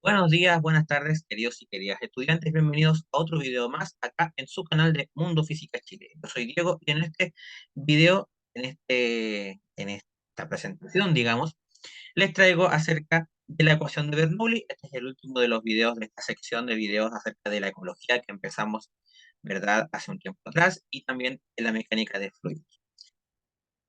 Buenos días, buenas tardes, queridos y queridas estudiantes. Bienvenidos a otro video más acá en su canal de Mundo Física Chile. Yo soy Diego y en este video, en esta presentación, digamos, les traigo acerca de la ecuación de Bernoulli. Este es el último de los videos de esta sección de videos acerca de la ecología que empezamos, ¿verdad?, hace un tiempo atrás y también de la mecánica de fluidos.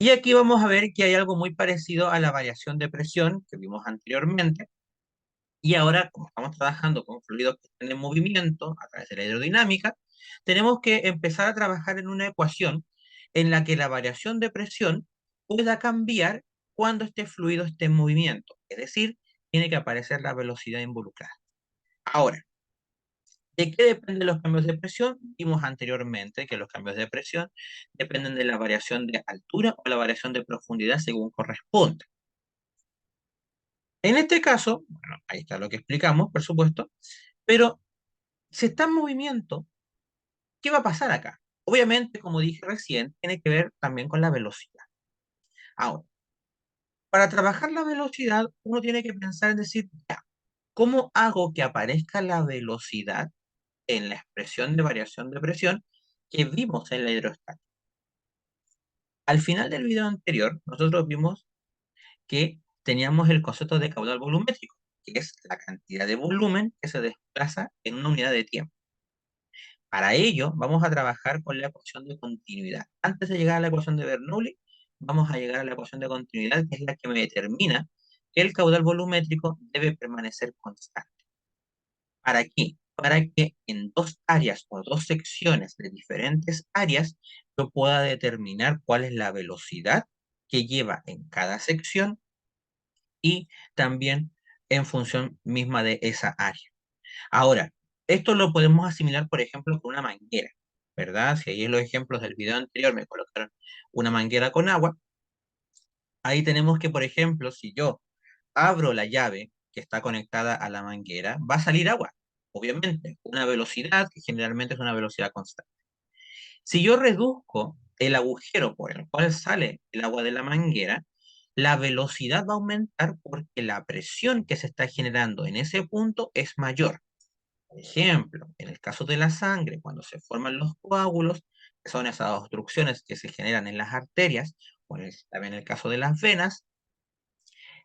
Y aquí vamos a ver que hay algo muy parecido a la variación de presión que vimos anteriormente. Y ahora, como estamos trabajando con fluidos que están en movimiento a través de la hidrodinámica, tenemos que empezar a trabajar en una ecuación en la que la variación de presión pueda cambiar cuando este fluido esté en movimiento. Es decir, tiene que aparecer la velocidad involucrada. Ahora, ¿de qué dependen los cambios de presión? Vimos anteriormente que los cambios de presión dependen de la variación de altura o la variación de profundidad según corresponda. En este caso, bueno, ahí está lo que explicamos, por supuesto, pero si está en movimiento, ¿qué va a pasar acá? Obviamente, como dije recién, tiene que ver también con la velocidad. Ahora, para trabajar la velocidad, uno tiene que pensar en decir, ya, ¿cómo hago que aparezca la velocidad en la expresión de variación de presión que vimos en la hidrostática? Al final del video anterior, nosotros vimos que teníamos el concepto de caudal volumétrico, que es la cantidad de volumen que se desplaza en una unidad de tiempo. Para ello, vamos a trabajar con la ecuación de continuidad. Antes de llegar a la ecuación de Bernoulli, vamos a llegar a la ecuación de continuidad, que es la que me determina que el caudal volumétrico debe permanecer constante. ¿Para qué? Para que en dos áreas o dos secciones de diferentes áreas yo pueda determinar cuál es la velocidad que lleva en cada sección y también en función misma de esa área. Ahora, esto lo podemos asimilar, por ejemplo, con una manguera, ¿verdad? Si ahí en los ejemplos del video anterior me colocaron una manguera con agua, ahí tenemos que, por ejemplo, si yo abro la llave que está conectada a la manguera, va a salir agua, obviamente, una velocidad que generalmente es una velocidad constante. Si yo reduzco el agujero por el cual sale el agua de la manguera, la velocidad va a aumentar porque la presión que se está generando en ese punto es mayor. Por ejemplo, en el caso de la sangre, cuando se forman los coágulos, que son esas obstrucciones que se generan en las arterias, o también en el caso de las venas,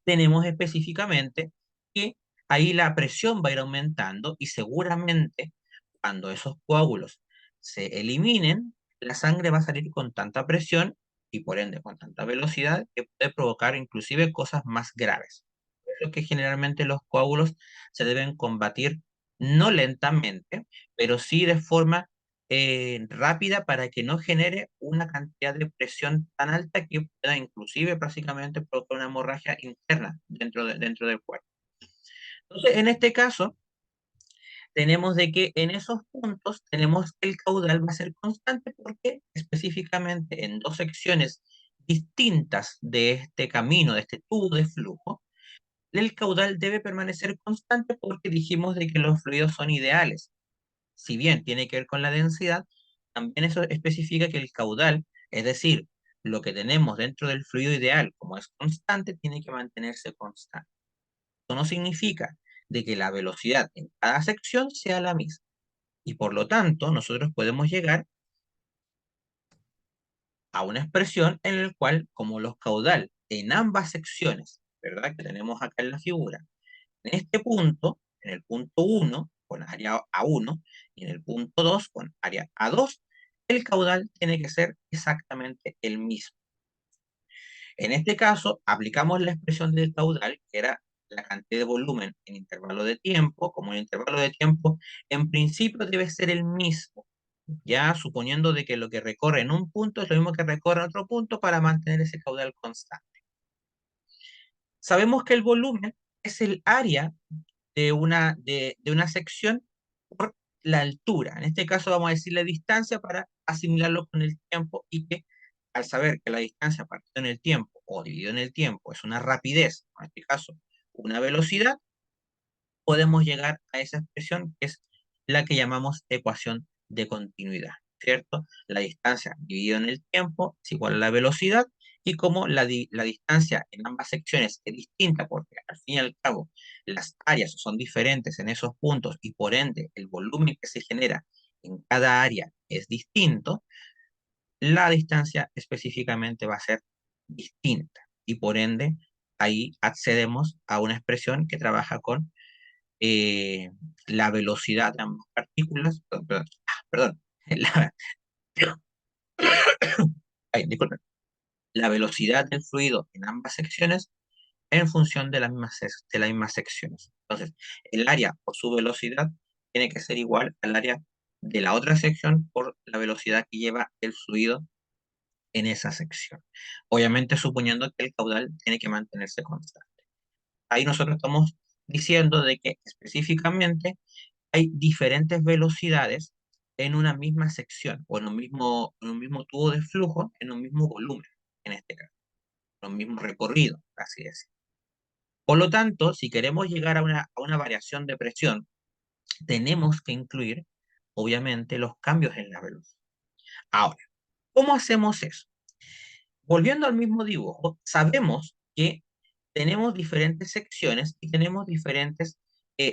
tenemos específicamente que ahí la presión va a ir aumentando y seguramente cuando esos coágulos se eliminen, la sangre va a salir con tanta presión y por ende con tanta velocidad que puede provocar inclusive cosas más graves. Por eso es que generalmente los coágulos se deben combatir no lentamente, pero sí de forma rápida para que no genere una cantidad de presión tan alta que pueda inclusive prácticamente provocar una hemorragia interna dentro del cuerpo. Entonces, en este caso, tenemos de que en esos puntos tenemos que el caudal va a ser constante porque específicamente en dos secciones distintas de este camino, de este tubo de flujo, el caudal debe permanecer constante porque dijimos de que los fluidos son ideales. Si bien tiene que ver con la densidad, también eso especifica que el caudal, es decir, lo que tenemos dentro del fluido ideal, como es constante, tiene que mantenerse constante. Esto no significa de que la velocidad en cada sección sea la misma. Y por lo tanto, nosotros podemos llegar a una expresión en la cual, como los caudal en ambas secciones, ¿verdad? Que tenemos acá en la figura, en este punto, en el punto 1 con área A1 y en el punto 2 con área A2, el caudal tiene que ser exactamente el mismo. En este caso, aplicamos la expresión del caudal, que era la cantidad de volumen en intervalo de tiempo, como el intervalo de tiempo en principio debe ser el mismo, ya suponiendo de que lo que recorre en un punto es lo mismo que recorre en otro punto para mantener ese caudal constante. Sabemos que el volumen es el área de una sección por la altura. En este caso vamos a decir la distancia para asimilarlo con el tiempo y que al saber que la distancia partido en el tiempo o dividido en el tiempo es una rapidez, en este caso una velocidad, podemos llegar a esa expresión que es la que llamamos ecuación de continuidad, ¿cierto? La distancia dividida en el tiempo es igual a la velocidad y como la distancia en ambas secciones es distinta porque al fin y al cabo las áreas son diferentes en esos puntos y por ende el volumen que se genera en cada área es distinto, la distancia específicamente va a ser distinta y por ende ahí accedemos a una expresión que trabaja con eh, la velocidad de ambas partículas, perdón, la, ay, disculpen, la velocidad del fluido en ambas secciones en función de de las mismas secciones. Entonces, el área por su velocidad tiene que ser igual al área de la otra sección por la velocidad que lleva el fluido en esa sección. Obviamente suponiendo que el caudal tiene que mantenerse constante. Ahí nosotros estamos diciendo de que específicamente hay diferentes velocidades en una misma sección o en un mismo tubo de flujo, en un mismo volumen, en este caso, en un mismo recorrido, así decirlo. Por lo tanto, si queremos llegar a a una variación de presión, tenemos que incluir, obviamente, los cambios en la velocidad. Ahora, ¿cómo hacemos eso? Volviendo al mismo dibujo, sabemos que tenemos diferentes secciones y tenemos diferentes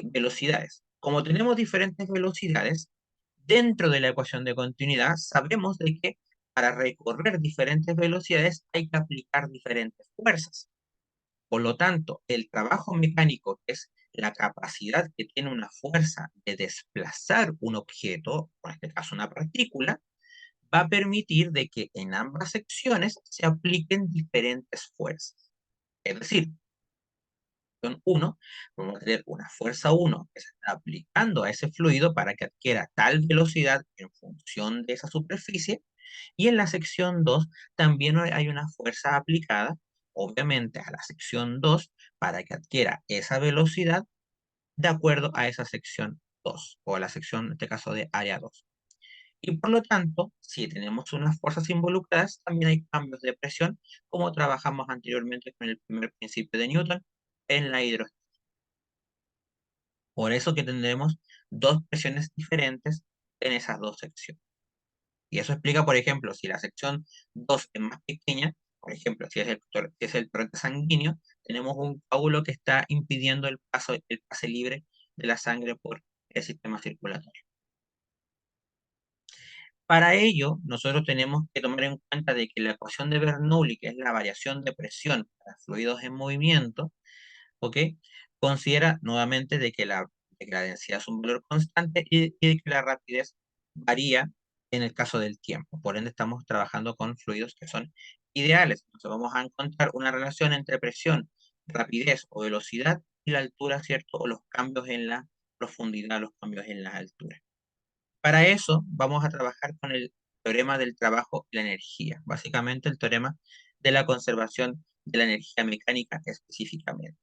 velocidades. Como tenemos diferentes velocidades, dentro de la ecuación de continuidad, sabemos de que para recorrer diferentes velocidades hay que aplicar diferentes fuerzas. Por lo tanto, el trabajo mecánico, que es la capacidad que tiene una fuerza de desplazar un objeto, en este caso una partícula, va a permitir de que en ambas secciones se apliquen diferentes fuerzas. Es decir, en uno, vamos a tener una fuerza 1 que se está aplicando a ese fluido para que adquiera tal velocidad en función de esa superficie, y en la sección 2 también hay una fuerza aplicada, obviamente, a la sección 2 para que adquiera esa velocidad de acuerdo a esa sección 2 o a la sección, en este caso, de área 2. Y por lo tanto, si tenemos unas fuerzas involucradas, también hay cambios de presión, como trabajamos anteriormente con el primer principio de Newton en la hidrostasia. Por eso que tendremos dos presiones diferentes en esas dos secciones. Y eso explica, por ejemplo, si la sección 2 es más pequeña, por ejemplo, si es el torrente sanguíneo, tenemos un coágulo que está impidiendo el pase libre de la sangre por el sistema circulatorio. Para ello, nosotros tenemos que tomar en cuenta de que la ecuación de Bernoulli, que es la variación de presión para fluidos en movimiento, ¿ok? Considera nuevamente de que la densidad es un valor constante y de que la rapidez varía en el caso del tiempo. Por ende, estamos trabajando con fluidos que son ideales. Entonces, vamos a encontrar una relación entre presión, rapidez o velocidad y la altura, ¿cierto? O los cambios en la profundidad, los cambios en la altura. Para eso vamos a trabajar con el teorema del trabajo y la energía, básicamente el teorema de la conservación de la energía mecánica específicamente.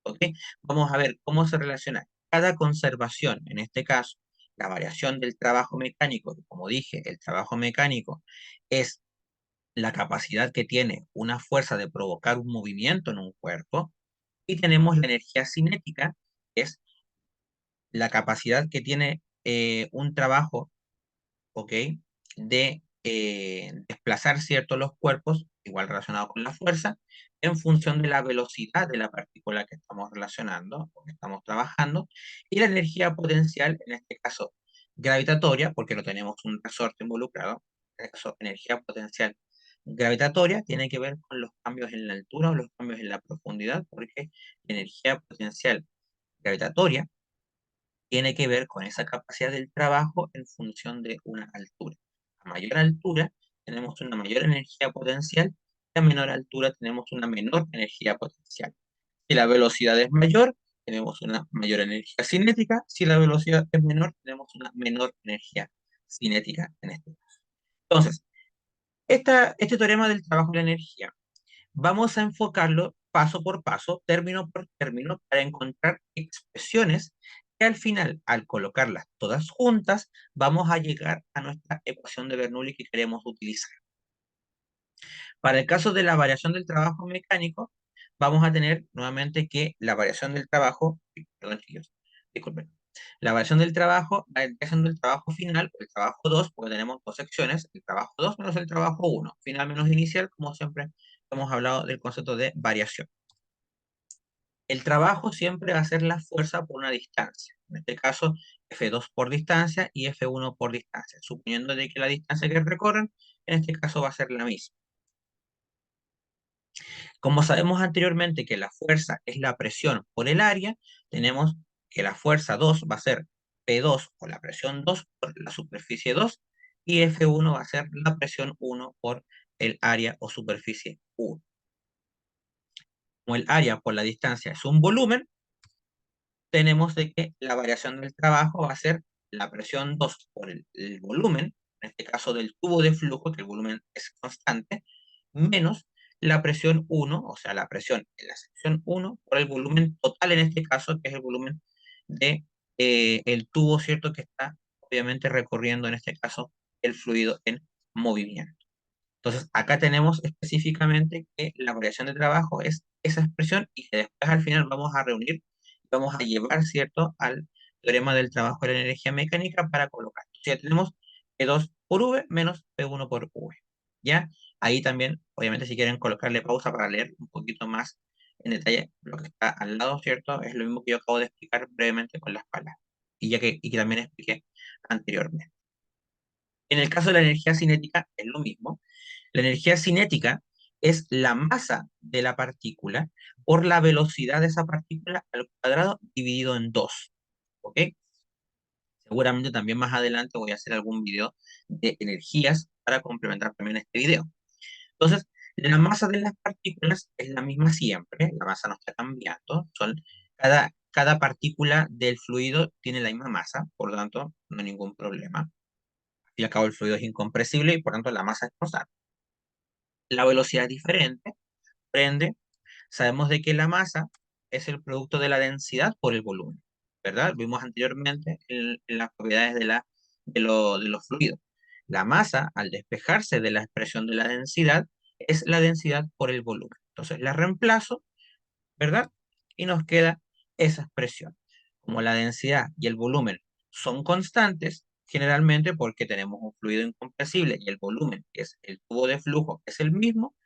¿Ok? Vamos a ver cómo se relaciona cada conservación, en este caso, la variación del trabajo mecánico, que como dije, el trabajo mecánico es la capacidad que tiene una fuerza de provocar un movimiento en un cuerpo, y tenemos la energía cinética, que es la capacidad que tiene un trabajo, ¿ok? De desplazar ciertos los cuerpos, igual relacionado con la fuerza, en función de la velocidad de la partícula que estamos relacionando o que estamos trabajando, y la energía potencial, en este caso gravitatoria, porque no tenemos un resorte involucrado, en este caso energía potencial gravitatoria, tiene que ver con los cambios en la altura o los cambios en la profundidad, porque la energía potencial gravitatoria tiene que ver con esa capacidad del trabajo en función de una altura. A mayor altura tenemos una mayor energía potencial y a menor altura tenemos una menor energía potencial. Si la velocidad es mayor, tenemos una mayor energía cinética. Si la velocidad es menor, tenemos una menor energía cinética en este caso. Entonces, este teorema del trabajo de la energía vamos a enfocarlo paso por paso, término por término, para encontrar expresiones que al final, al colocarlas todas juntas, vamos a llegar a nuestra ecuación de Bernoulli que queremos utilizar. Para el caso de la variación del trabajo mecánico, vamos a tener nuevamente que la variación del trabajo, perdón, chicos, disculpen, la variación del trabajo va a ir siendo el trabajo final, el trabajo 2, porque tenemos dos secciones, el trabajo 2 menos el trabajo 1, final menos inicial, como siempre hemos hablado del concepto de variación. El trabajo siempre va a ser la fuerza por una distancia. En este caso, F2 por distancia y F1 por distancia. Suponiendo de que la distancia que recorren, en este caso va a ser la misma. Como sabemos anteriormente que la fuerza es la presión por el área, tenemos que la fuerza 2 va a ser P2 o la presión 2 por la superficie 2 y F1 va a ser la presión 1 por el área o superficie 1. Como el área por la distancia es un volumen, tenemos de que la variación del trabajo va a ser la presión 2 por el volumen, en este caso del tubo de flujo, que el volumen es constante, menos la presión 1, o sea, la presión en la sección 1 por el volumen total en este caso, que es el volumen de el tubo, ¿cierto? Que está obviamente recorriendo en este caso el fluido en movimiento. Entonces, acá tenemos específicamente que la variación de trabajo es esa expresión y que después al final vamos a reunir, vamos a llevar, ¿cierto?, al teorema del trabajo de la energía mecánica para colocar. Entonces, ya tenemos P2 por V menos P1 por V. ¿Ya? Ahí también, obviamente, si quieren colocarle pausa para leer un poquito más en detalle lo que está al lado, ¿cierto? Es lo mismo que yo acabo de explicar brevemente con las palabras. Y que también expliqué anteriormente. En el caso de la energía cinética es lo mismo. La energía cinética es la masa de la partícula por la velocidad de esa partícula al cuadrado dividido en 2. ¿Ok? Seguramente también más adelante voy a hacer algún video de energías para complementar también este video. Entonces, la masa de las partículas es la misma siempre, la masa no está cambiando, cada partícula del fluido tiene la misma masa, por lo tanto, no hay ningún problema. Al fin y al cabo, el fluido es incompresible y por tanto la masa es constante. La velocidad es diferente, prende, sabemos de que la masa es el producto de la densidad por el volumen, ¿verdad? Vimos anteriormente en las propiedades de los fluidos. La masa, al despejarse de la expresión de la densidad, es la densidad por el volumen. Entonces la reemplazo, ¿verdad? Y nos queda esa expresión. Como la densidad y el volumen son constantes, generalmente porque tenemos un fluido incompresible y el volumen, que es el tubo de flujo, es el mismo,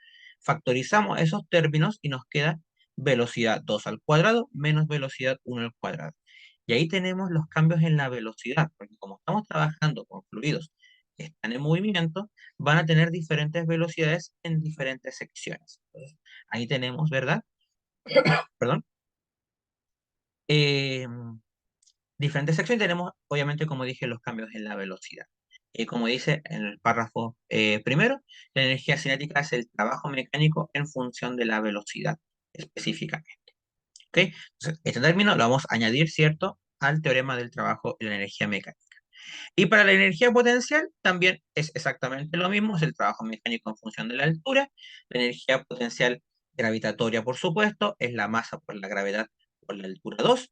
factorizamos esos términos y nos queda velocidad 2 al cuadrado menos velocidad 1 al cuadrado. Y ahí tenemos los cambios en la velocidad, porque como estamos trabajando con fluidos que están en movimiento, van a tener diferentes velocidades en diferentes secciones. Entonces, ahí tenemos, ¿verdad? Perdón. Eh, Diferentes secciones tenemos, obviamente, como dije, los cambios en la velocidad. Como dice en el párrafo primero, la energía cinética es el trabajo mecánico en función de la velocidad específicamente. ¿Ok? Entonces, este término lo vamos a añadir, ¿cierto?, al teorema del trabajo de la energía mecánica. Y para la energía potencial también es exactamente lo mismo, es el trabajo mecánico en función de la altura. La energía potencial gravitatoria, por supuesto, es la masa por la gravedad por la altura 2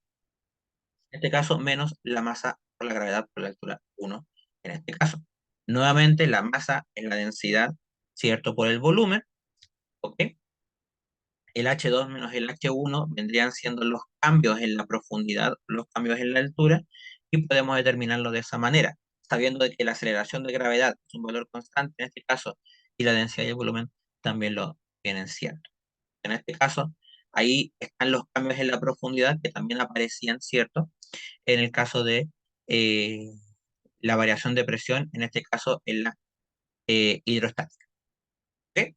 en este caso, menos la masa por la gravedad por la altura 1 en este caso. Nuevamente, la masa es la densidad, ¿cierto? Por el volumen, ¿ok? El H2 menos el H1 vendrían siendo los cambios en la profundidad, los cambios en la altura, y podemos determinarlo de esa manera, sabiendo de que la aceleración de gravedad es un valor constante en este caso, y la densidad y el volumen también lo tienen cierto. En este caso, ahí están los cambios en la profundidad que también aparecían, ¿cierto? En el caso de eh, la variación de presión, en este caso en la hidrostática. ¿Ok?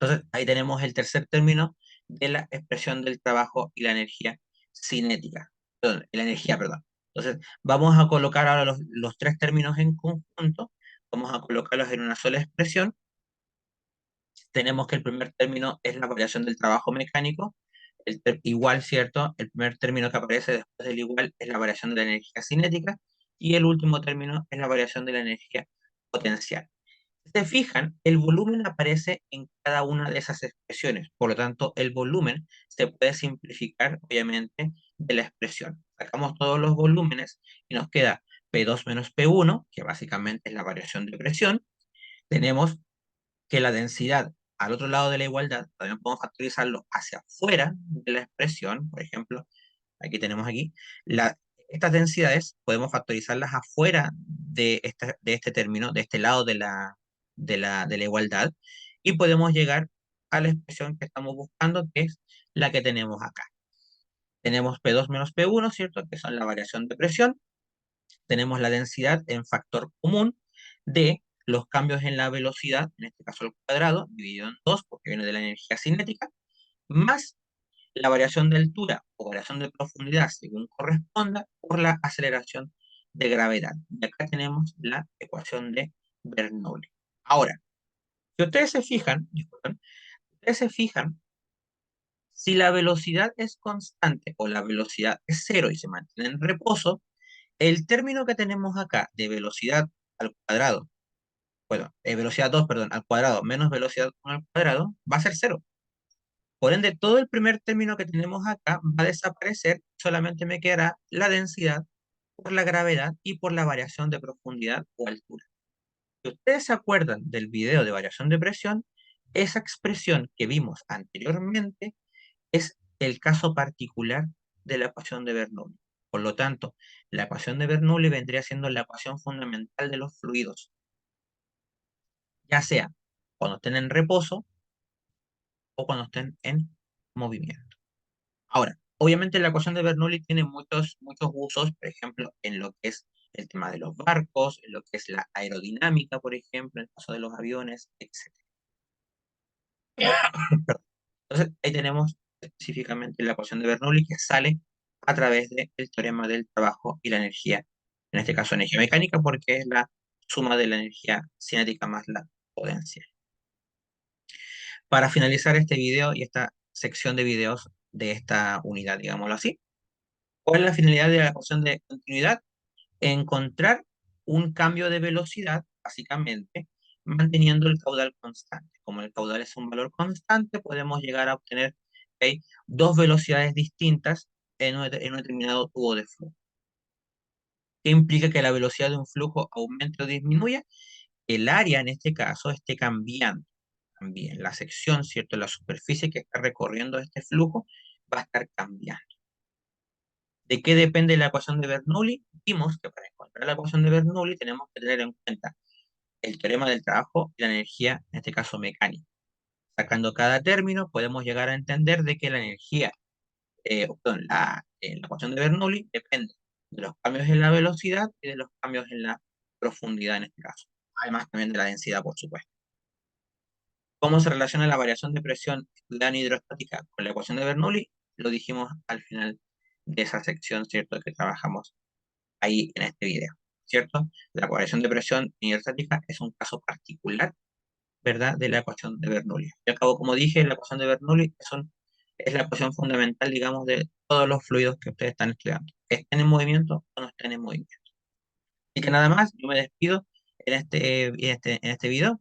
Entonces, ahí tenemos el tercer término de la expresión del trabajo y la energía cinética. Perdón, la energía, perdón. Entonces, vamos a colocar ahora los tres términos en conjunto, vamos a colocarlos en una sola expresión. Tenemos que el primer término es la variación del trabajo mecánico, igual, ¿cierto? El primer término que aparece después del igual es la variación de la energía cinética y el último término es la variación de la energía potencial. Si se fijan, el volumen aparece en cada una de esas expresiones, por lo tanto, el volumen se puede simplificar, obviamente, de la expresión. Sacamos todos los volúmenes y nos queda P2 menos P1, que básicamente es la variación de presión. Tenemos que la densidad al otro lado de la igualdad, también podemos factorizarlo hacia afuera de la expresión, por ejemplo, aquí, estas densidades podemos factorizarlas afuera de este término, de este lado de la igualdad, y podemos llegar a la expresión que estamos buscando, que es la que tenemos acá. Tenemos P2 menos P1, ¿cierto? Que son la variación de presión. Tenemos la densidad en factor común de los cambios en la velocidad, en este caso al cuadrado, dividido en 2, porque viene de la energía cinética, más la variación de altura o variación de profundidad, según corresponda, por la aceleración de gravedad. Y acá tenemos la ecuación de Bernoulli. Ahora, si ustedes se fijan, disculpen, ustedes se fijan, si la velocidad es constante o la velocidad es cero y se mantiene en reposo, el término que tenemos acá de velocidad al cuadrado, bueno, velocidad 2 perdón, al cuadrado menos velocidad 1 al cuadrado, va a ser cero. Por ende, todo el primer término que tenemos acá va a desaparecer, solamente me quedará la densidad por la gravedad y por la variación de profundidad o altura. Si ustedes se acuerdan del video de variación de presión, esa expresión que vimos anteriormente es el caso particular de la ecuación de Bernoulli. Por lo tanto, la ecuación de Bernoulli vendría siendo la ecuación fundamental de los fluidos, ya sea cuando estén en reposo o cuando estén en movimiento. Ahora, obviamente la ecuación de Bernoulli tiene muchos usos, por ejemplo, en lo que es el tema de los barcos, en lo que es la aerodinámica, por ejemplo, en el caso de los aviones, etc. Entonces, ahí tenemos específicamente la ecuación de Bernoulli que sale a través del teorema del trabajo y la energía, en este caso energía mecánica, porque es la suma de la energía cinética más la potencia. Para finalizar este video y esta sección de videos de esta unidad, digámoslo así, ¿cuál es la finalidad de la ecuación de continuidad? Encontrar un cambio de velocidad, básicamente, manteniendo el caudal constante. Como el caudal es un valor constante, podemos llegar a obtener, ¿ok?, dos velocidades distintas en un determinado tubo de flujo. ¿Qué implica que la velocidad de un flujo aumente o disminuya? El área, en este caso, esté cambiando. También la sección, ¿cierto? La superficie que está recorriendo este flujo va a estar cambiando. ¿De qué depende la ecuación de Bernoulli? Vimos que para encontrar la ecuación de Bernoulli tenemos que tener en cuenta el teorema del trabajo y la energía, en este caso mecánica. Sacando cada término, podemos llegar a entender de que la energía, perdón, la ecuación de Bernoulli depende de los cambios en la velocidad y de los cambios en la profundidad en este caso. Además también de la densidad, por supuesto. ¿Cómo se relaciona la variación de presión estudiada hidrostática con la ecuación de Bernoulli? Lo dijimos al final de esa sección, ¿cierto?, que trabajamos ahí en este video, ¿cierto? La variación de presión hidrostática es un caso particular, ¿verdad?, de la ecuación de Bernoulli. Y al cabo, como dije, la ecuación de Bernoulli es la ecuación fundamental, digamos, de todos los fluidos que ustedes están estudiando, estén en movimiento o no estén en movimiento. Así que nada más, yo me despido en este video.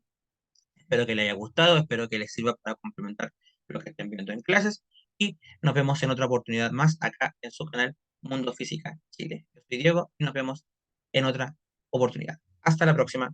Espero que les haya gustado, espero que les sirva para complementar lo que estén viendo en clases y nos vemos en otra oportunidad más acá en su canal Mundo Física Chile. Yo soy Diego y nos vemos en otra oportunidad. Hasta la próxima.